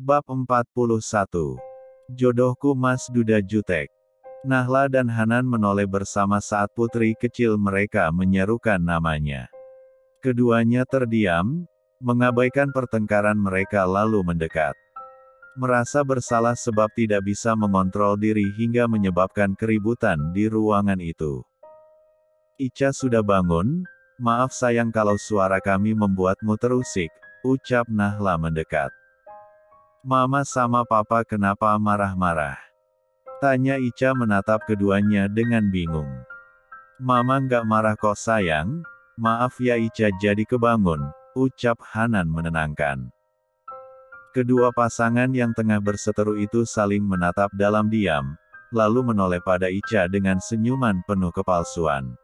Bab 41. Jodohku Mas Duda Jutek. Nahla dan Hanan menoleh bersama saat putri kecil mereka menyerukan namanya. Keduanya terdiam, mengabaikan pertengkaran mereka lalu mendekat. Merasa bersalah sebab tidak bisa mengontrol diri hingga menyebabkan keributan di ruangan itu. Ica sudah bangun? Maaf sayang kalau suara kami membuatmu terusik, ucap Nahla mendekat. Mama sama papa kenapa marah-marah? Tanya Ica menatap keduanya dengan bingung. Mama nggak marah kok sayang, maaf ya Ica jadi kebangun, ucap Hanan menenangkan. Kedua pasangan yang tengah berseteru itu saling menatap dalam diam, lalu menoleh pada Ica dengan senyuman penuh kepalsuan.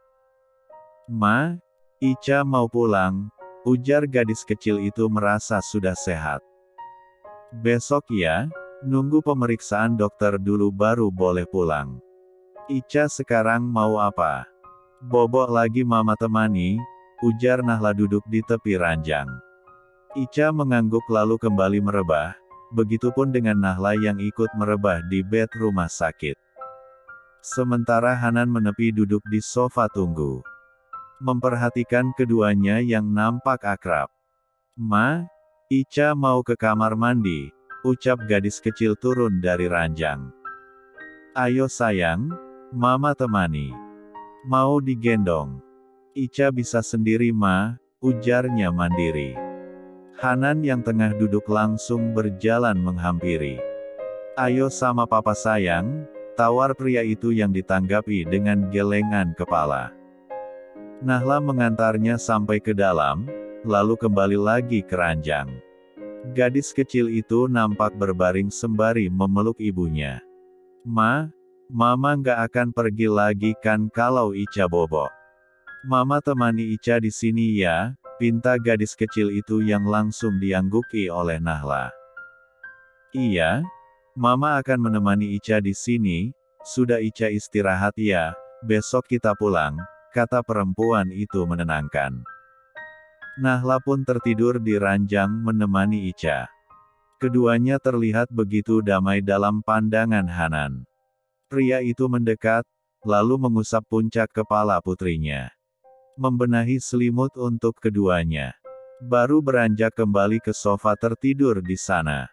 Ma, Ica mau pulang, ujar gadis kecil itu merasa sudah sehat. Besok ya, nunggu pemeriksaan dokter dulu baru boleh pulang. Ica sekarang mau apa? Bobok lagi mama temani, ujar Nahla duduk di tepi ranjang. Ica mengangguk lalu kembali merebah, begitupun dengan Nahla yang ikut merebah di bed rumah sakit. Sementara Hanan menepi duduk di sofa tunggu. Memperhatikan keduanya yang nampak akrab. Ma, Ica mau ke kamar mandi, ucap gadis kecil turun dari ranjang. Ayo sayang, mama temani. Mau digendong? Ica bisa sendiri ma, ujarnya mandiri. Hanan yang tengah duduk langsung berjalan menghampiri. Ayo sama papa sayang, tawar pria itu yang ditanggapi dengan gelengan kepala. Nahla mengantarnya sampai ke dalam, lalu kembali lagi ke ranjang. Gadis kecil itu nampak berbaring sembari memeluk ibunya. Ma, mama nggak akan pergi lagi kan kalau Ica bobo. Mama temani Ica di sini ya, pinta gadis kecil itu yang langsung diangguki oleh Nahla. Iya, mama akan menemani Ica di sini, sudah Ica istirahat ya, besok kita pulang, kata perempuan itu menenangkan. Nahla pun tertidur di ranjang menemani Ica. Keduanya terlihat begitu damai dalam pandangan Hanan. Pria itu mendekat, lalu mengusap puncak kepala putrinya. Membenahi selimut untuk keduanya. Baru beranjak kembali ke sofa tertidur di sana.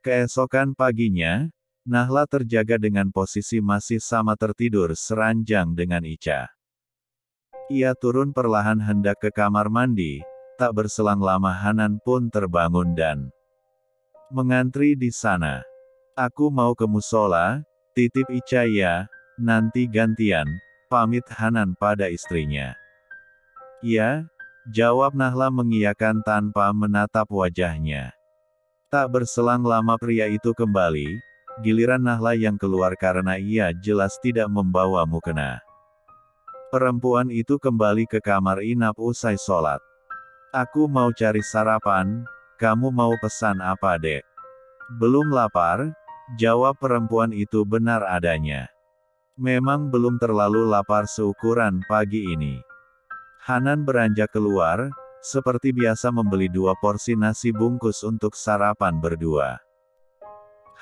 Keesokan paginya, Nahla terjaga dengan posisi masih sama tertidur seranjang dengan Ica. Ia turun perlahan hendak ke kamar mandi, tak berselang lama Hanan pun terbangun dan mengantri di sana. Aku mau ke musola, titip Ica ya, nanti gantian, pamit Hanan pada istrinya. Ya, jawab Nahla mengiyakan tanpa menatap wajahnya. Tak berselang lama pria itu kembali, giliran Nahla yang keluar karena ia jelas tidak membawa mukena. Perempuan itu kembali ke kamar inap usai sholat. Aku mau cari sarapan, kamu mau pesan apa dek? Belum lapar, jawab perempuan itu benar adanya. Memang belum terlalu lapar seukuran pagi ini. Hanan beranjak keluar, seperti biasa membeli 2 porsi nasi bungkus untuk sarapan berdua.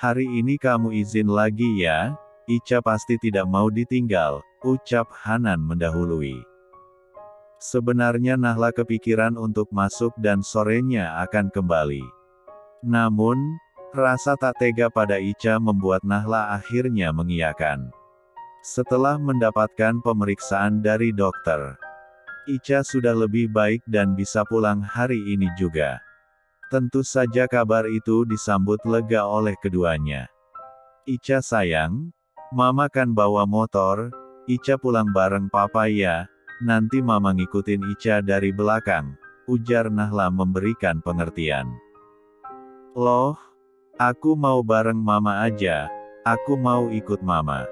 Hari ini kamu izin lagi ya, Ica pasti tidak mau ditinggal, ucap Hanan mendahului. Sebenarnya Nahla kepikiran untuk masuk dan sorenya akan kembali. Namun, rasa tak tega pada Ica membuat Nahla akhirnya mengiyakan. Setelah mendapatkan pemeriksaan dari dokter, Ica sudah lebih baik dan bisa pulang hari ini juga. Tentu saja kabar itu disambut lega oleh keduanya. Ica sayang, mama kan bawa motor, Ica pulang bareng papa ya, nanti mama ngikutin Ica dari belakang, ujar Nahla memberikan pengertian. Loh, aku mau bareng mama aja, aku mau ikut mama.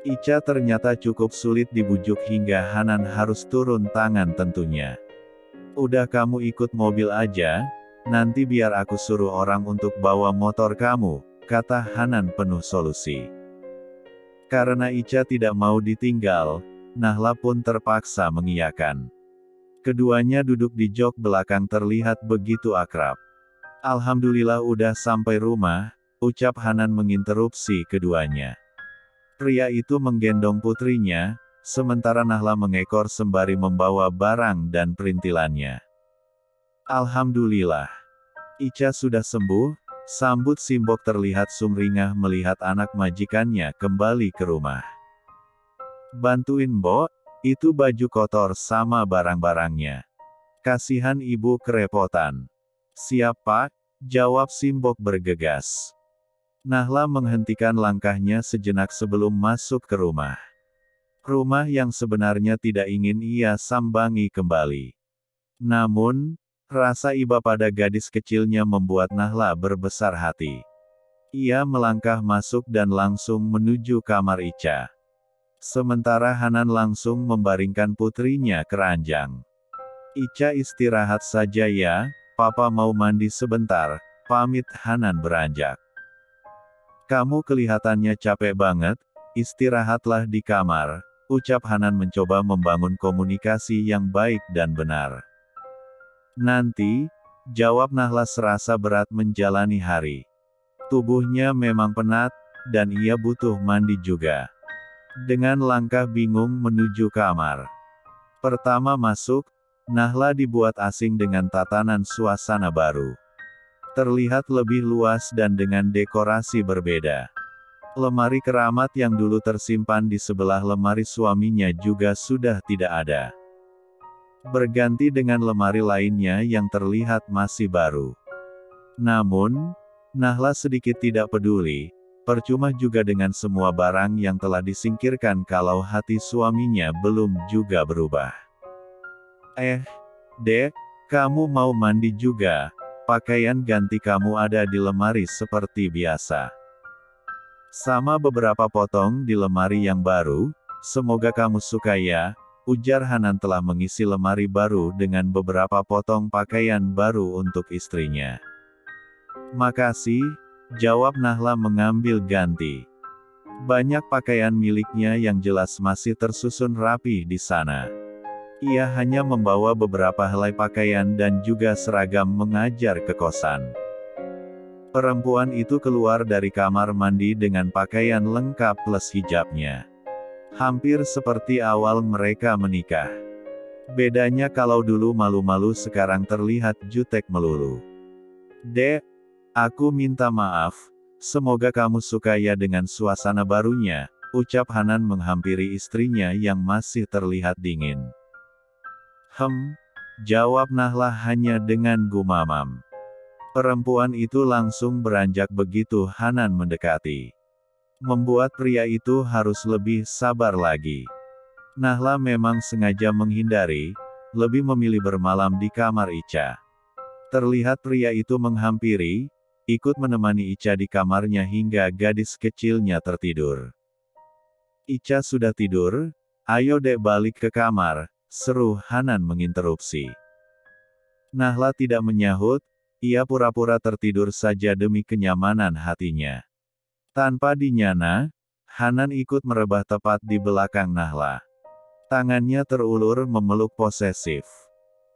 Ica ternyata cukup sulit dibujuk hingga Hanan harus turun tangan tentunya. Udah kamu ikut mobil aja, nanti biar aku suruh orang untuk bawa motor kamu, kata Hanan penuh solusi. Karena Ica tidak mau ditinggal, Nahla pun terpaksa mengiyakan. Keduanya duduk di jok belakang terlihat begitu akrab. Alhamdulillah udah sampai rumah, ucap Hanan menginterupsi keduanya. Pria itu menggendong putrinya, sementara Nahla mengekor sembari membawa barang dan perintilannya. Alhamdulillah. Ica sudah sembuh, sambut Simbok terlihat sumringah melihat anak majikannya kembali ke rumah. Bantuin Mbok, itu baju kotor sama barang-barangnya. Kasihan ibu kerepotan. Siap Pak, jawab Simbok bergegas. Nahla menghentikan langkahnya sejenak sebelum masuk ke rumah. Rumah yang sebenarnya tidak ingin ia sambangi kembali. Namun, rasa iba pada gadis kecilnya membuat Nahla berbesar hati. Ia melangkah masuk dan langsung menuju kamar Ica. Sementara Hanan langsung membaringkan putrinya ke ranjang. Ica istirahat saja ya, Papa mau mandi sebentar, pamit Hanan beranjak. Kamu kelihatannya capek banget, istirahatlah di kamar, ucap Hanan mencoba membangun komunikasi yang baik dan benar. Nanti, jawab Nahla serasa berat menjalani hari. Tubuhnya memang penat, dan ia butuh mandi juga. Dengan langkah bingung menuju kamar. Pertama masuk, Nahla dibuat asing dengan tatanan suasana baru. Terlihat lebih luas dan dengan dekorasi berbeda. Lemari keramat yang dulu tersimpan di sebelah lemari suaminya juga sudah tidak ada. Berganti dengan lemari lainnya yang terlihat masih baru. Namun, Nahla sedikit tidak peduli, percuma juga dengan semua barang yang telah disingkirkan kalau hati suaminya belum juga berubah. Dek, kamu mau mandi juga? Pakaian ganti kamu ada di lemari seperti biasa. Sama beberapa potong di lemari yang baru, semoga kamu suka ya, ujar Hanan telah mengisi lemari baru dengan beberapa potong pakaian baru untuk istrinya. Makasih, jawab Nahla mengambil ganti. Banyak pakaian miliknya yang jelas masih tersusun rapi di sana. Ia hanya membawa beberapa helai pakaian dan juga seragam mengajar ke kosan. Perempuan itu keluar dari kamar mandi dengan pakaian lengkap plus hijabnya. Hampir seperti awal mereka menikah. Bedanya kalau dulu malu-malu sekarang terlihat jutek melulu. Dek, aku minta maaf, semoga kamu suka ya dengan suasana barunya, ucap Hanan menghampiri istrinya yang masih terlihat dingin. Jawab Nahla hanya dengan gumamam. Perempuan itu langsung beranjak begitu Hanan mendekati. Membuat pria itu harus lebih sabar lagi. Nahla memang sengaja menghindari, lebih memilih bermalam di kamar Ica. Terlihat pria itu menghampiri, ikut menemani Ica di kamarnya hingga gadis kecilnya tertidur. Ica sudah tidur, ayo dek balik ke kamar, seru Hanan menginterupsi. Nahla tidak menyahut, ia pura-pura tertidur saja demi kenyamanan hatinya. Tanpa dinyana, Hanan ikut merebah tepat di belakang Nahla. Tangannya terulur memeluk posesif.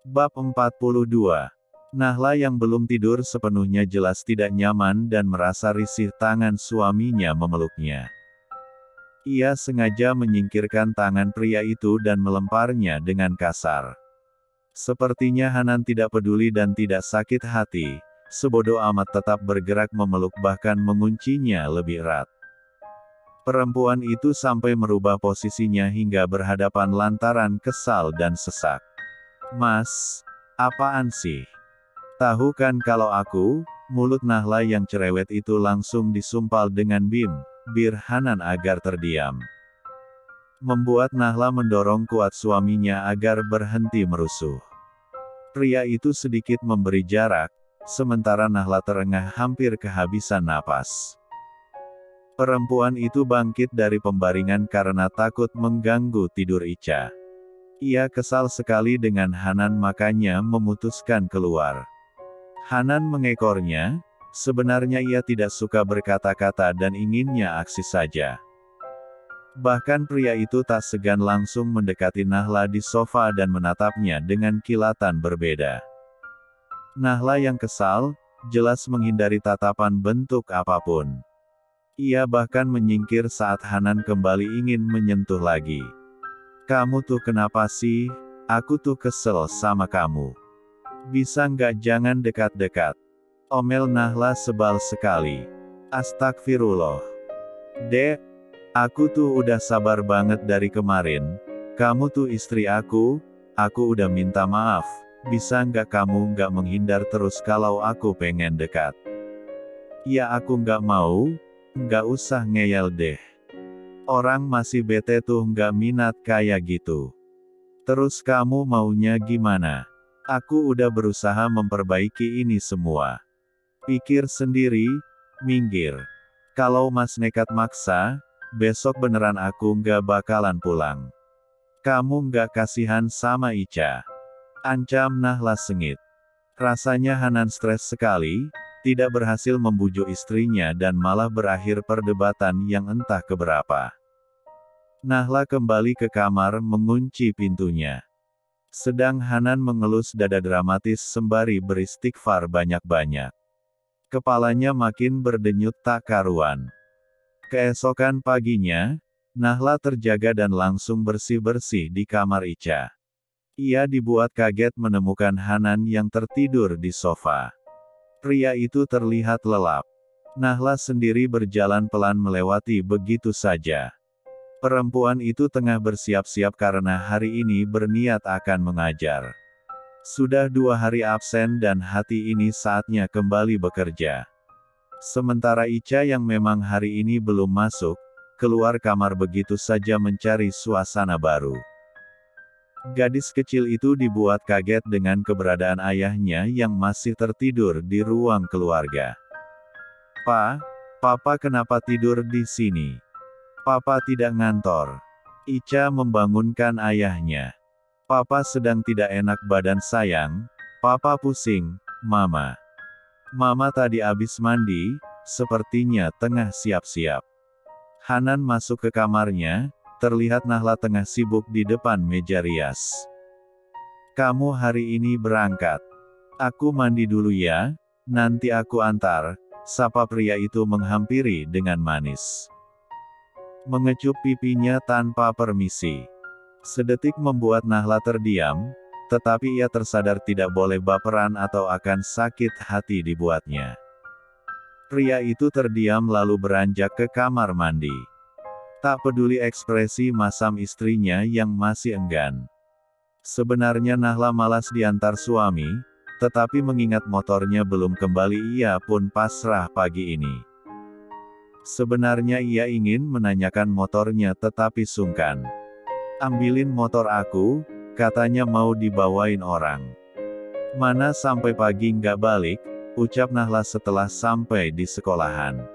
Bab 42. Nahla yang belum tidur sepenuhnya jelas tidak nyaman dan merasa risih tangan suaminya memeluknya. Ia sengaja menyingkirkan tangan pria itu dan melemparnya dengan kasar. Sepertinya Hanan tidak peduli dan tidak sakit hati, sebodoh amat tetap bergerak memeluk bahkan menguncinya lebih erat. Perempuan itu sampai merubah posisinya hingga berhadapan lantaran kesal dan sesak. Mas, apaan sih? Tahu kan kalau aku, mulut Nahla yang cerewet itu langsung disumpal dengan bir Hanan agar terdiam. Membuat Nahla mendorong kuat suaminya agar berhenti merusuh. Pria itu sedikit memberi jarak, sementara Nahla terengah hampir kehabisan napas. Perempuan itu bangkit dari pembaringan karena takut mengganggu tidur Ica. Ia kesal sekali dengan Hanan makanya memutuskan keluar. Hanan mengekornya, sebenarnya ia tidak suka berkata-kata dan inginnya aksi saja. Bahkan pria itu tak segan langsung mendekati Nahla di sofa dan menatapnya dengan kilatan berbeda. Nahla yang kesal, jelas menghindari tatapan bentuk apapun. Ia bahkan menyingkir saat Hanan kembali ingin menyentuh lagi. Kamu tuh kenapa sih? Aku tuh kesel sama kamu. Bisa nggak jangan dekat-dekat? Omel Nahla sebal sekali. Astagfirullah. Dek, aku tuh udah sabar banget dari kemarin. Kamu tuh istri aku udah minta maaf. Bisa nggak kamu nggak menghindar terus kalau aku pengen dekat? Ya aku nggak mau. Nggak usah ngeyel deh. Orang masih bete tuh nggak minat kayak gitu. Terus kamu maunya gimana? Aku udah berusaha memperbaiki ini semua. Pikir sendiri, minggir. Kalau Mas nekat maksa, besok beneran aku nggak bakalan pulang. Kamu nggak kasihan sama Ica? Ancam Nahla sengit. Rasanya Hanan stres sekali, tidak berhasil membujuk istrinya dan malah berakhir perdebatan yang entah keberapa. Nahla kembali ke kamar mengunci pintunya. Sedang Hanan mengelus dada dramatis sembari beristighfar banyak-banyak. Kepalanya makin berdenyut tak karuan. Keesokan paginya, Nahla terjaga dan langsung bersih-bersih di kamar Ica. Ia dibuat kaget menemukan Hanan yang tertidur di sofa. Pria itu terlihat lelap. Nahla sendiri berjalan pelan melewati begitu saja. Perempuan itu tengah bersiap-siap karena hari ini berniat akan mengajar. Sudah 2 hari absen dan hati ini saatnya kembali bekerja. Sementara Ica yang memang hari ini belum masuk, keluar kamar begitu saja mencari suasana baru. Gadis kecil itu dibuat kaget dengan keberadaan ayahnya yang masih tertidur di ruang keluarga. Papa kenapa tidur di sini? Papa tidak ngantor. Ica membangunkan ayahnya. Papa sedang tidak enak badan sayang. Papa pusing, Mama. Mama tadi habis mandi, sepertinya tengah siap-siap. Hanan masuk ke kamarnya. Terlihat Nahla tengah sibuk di depan meja rias. Kamu hari ini berangkat. Aku mandi dulu ya, nanti aku antar, sapa pria itu menghampiri dengan manis. Mengecup pipinya tanpa permisi. Sedetik membuat Nahla terdiam, tetapi ia tersadar tidak boleh baperan atau akan sakit hati dibuatnya. Pria itu terdiam lalu beranjak ke kamar mandi. Tak peduli ekspresi masam istrinya yang masih enggan. Sebenarnya Nahla malas diantar suami, tetapi mengingat motornya belum kembali ia pun pasrah pagi ini. Sebenarnya ia ingin menanyakan motornya tetapi sungkan. Ambilin motor aku, katanya mau dibawain orang. Mana sampai pagi nggak balik, ucap Nahla setelah sampai di sekolahan.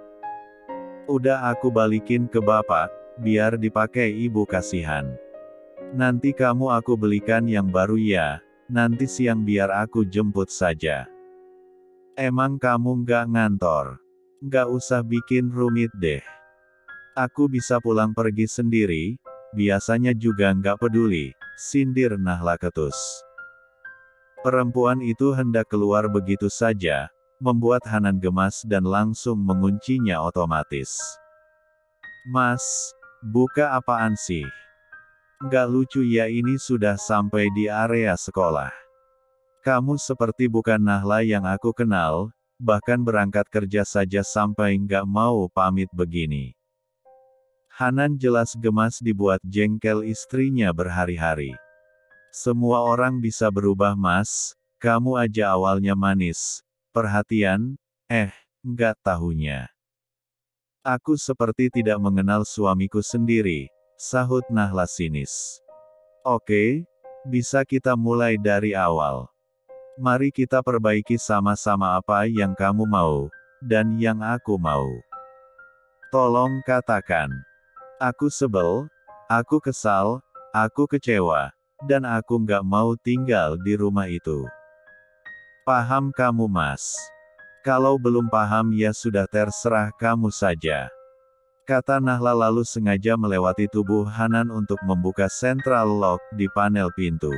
Udah aku balikin ke bapak, biar dipakai ibu kasihan. Nanti kamu aku belikan yang baru ya, nanti siang biar aku jemput saja. Emang kamu nggak ngantor? Nggak usah bikin rumit deh. Aku bisa pulang pergi sendiri, biasanya juga nggak peduli, sindir Nahla ketus. Perempuan itu hendak keluar begitu saja, membuat Hanan gemas dan langsung menguncinya otomatis. Mas, buka apaan sih? Nggak lucu ya ini sudah sampai di area sekolah. Kamu seperti bukan Nahla yang aku kenal, bahkan berangkat kerja saja sampai nggak mau pamit begini. Hanan jelas gemas dibuat jengkel istrinya berhari-hari. Semua orang bisa berubah mas, kamu aja awalnya manis. Perhatian, nggak tahunya. Aku seperti tidak mengenal suamiku sendiri, sahut Nahla sinis. Oke, bisa kita mulai dari awal. Mari kita perbaiki sama-sama apa yang kamu mau, dan yang aku mau. Tolong katakan. Aku sebel, aku kesal, aku kecewa, dan aku nggak mau tinggal di rumah itu. Paham kamu mas? Kalau belum paham ya sudah terserah kamu saja. Kata Nahla lalu sengaja melewati tubuh Hanan untuk membuka central lock di panel pintu.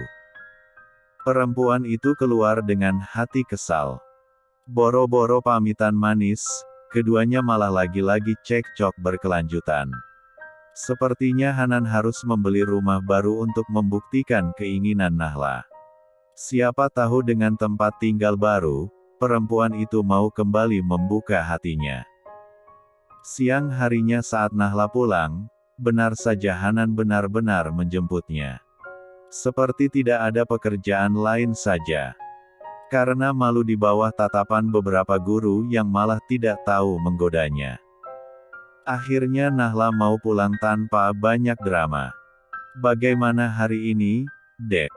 Perempuan itu keluar dengan hati kesal. Boro-boro pamitan manis, keduanya malah lagi-lagi cekcok berkelanjutan. Sepertinya Hanan harus membeli rumah baru untuk membuktikan keinginan Nahla. Siapa tahu dengan tempat tinggal baru, perempuan itu mau kembali membuka hatinya. Siang harinya saat Nahla pulang, benar saja Hanan benar-benar menjemputnya. Seperti tidak ada pekerjaan lain saja. Karena malu di bawah tatapan beberapa guru yang malah tidak tahu menggodanya. Akhirnya Nahla mau pulang tanpa banyak drama. Bagaimana hari ini, Dek?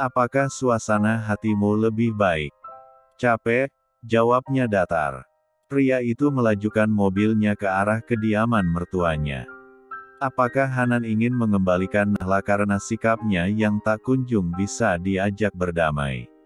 Apakah suasana hatimu lebih baik? Capek? Jawabnya datar. Pria itu melajukan mobilnya ke arah kediaman mertuanya. Apakah Hanan ingin mengembalikan Nahla karena sikapnya yang tak kunjung bisa diajak berdamai?